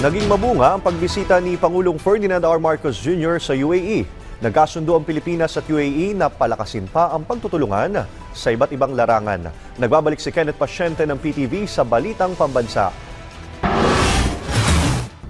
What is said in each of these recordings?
Naging mabunga ang pagbisita ni Pangulong Ferdinand R. Marcos Jr. sa UAE. Nagkasundo ang Pilipinas at UAE na palakasin pa ang pagtutulungan sa iba't ibang larangan. Nagbabalik si Kenneth Pasyente ng PTV sa Balitang Pambansa.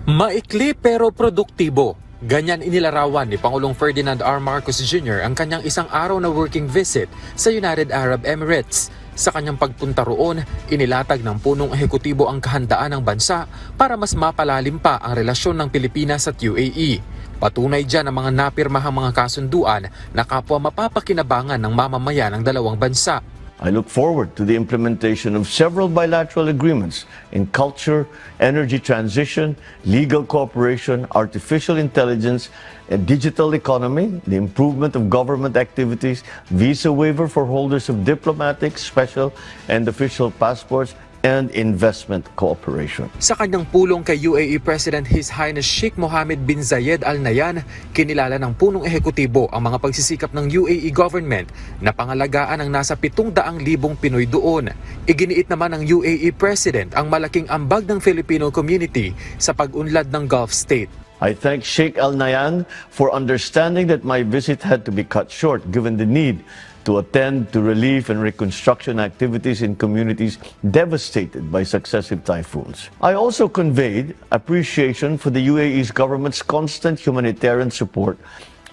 Maikli pero produktibo. Ganyan inilarawan ni Pangulong Ferdinand R. Marcos Jr. ang kanyang isang araw na working visit sa United Arab Emirates. Sa kanyang pagpunta roon, inilatag ng punong ehekutibo ang kahandaan ng bansa para mas mapalalim pa ang relasyon ng Pilipinas at UAE. Patunay dyan ang mga napirmahang mga kasunduan na kapwa mapapakinabangan ng mamamayan ng dalawang bansa. I look forward to the implementation of several bilateral agreements in culture, energy transition, legal cooperation, artificial intelligence, and digital economy, the improvement of government activities, visa waiver for holders of diplomatic, special, and official passports, and investment cooperation. Sa kanyang pulong kay UAE President His Highness Sheikh Mohammed bin Zayed Al Nahyan, kinilala ng punong ehekutibo ang mga pagsisikap ng UAE government na pangalagaan ang nasa 700,000 Pinoy doon. Iginiit naman ng UAE President ang malaking ambag ng Filipino community sa pag-unlad ng Gulf State. I thank Sheikh Al Nahyan for understanding that my visit had to be cut short given the need to attend to relief and reconstruction activities in communities devastated by successive typhoons. I also conveyed appreciation for the UAE's government's constant humanitarian support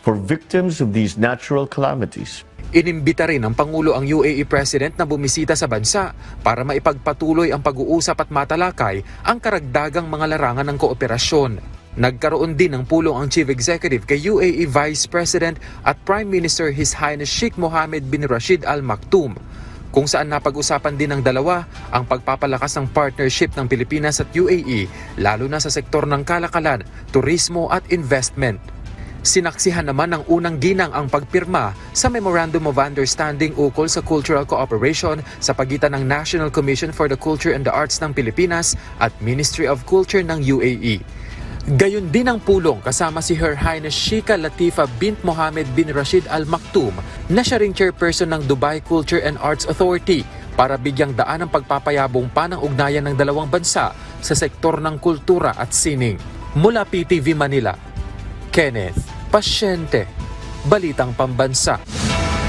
for victims of these natural calamities. Inimbita rin ng Pangulo ang UAE President na bumisita sa bansa para maipagpatuloy ang pag-uusap at matalakay ang karagdagang mga larangan ng kooperasyon. Nagkaroon din ng pulong ang Chief Executive kay UAE Vice President at Prime Minister His Highness Sheikh Mohammed bin Rashid Al Maktoum, kung saan napag-usapan din ng dalawa ang pagpapalakas ng partnership ng Pilipinas at UAE lalo na sa sektor ng kalakalan, turismo at investment. Sinaksihan naman ng unang ginang ang pagpirma sa Memorandum of Understanding ukol sa cultural cooperation sa pagitan ng National Commission for the Culture and the Arts ng Pilipinas at Ministry of Culture ng UAE. Gayon din ang pulong kasama si Her Highness Sheikha Latifa bint Mohammed bin Rashid Al Maktoum na siya ring chairperson ng Dubai Culture and Arts Authority para bigyang daan ang pagpapayabong pa ng ugnayan ng dalawang bansa sa sektor ng kultura at sining. Mula PTV Manila, Kenneth Pasyente, Balitang Pambansa.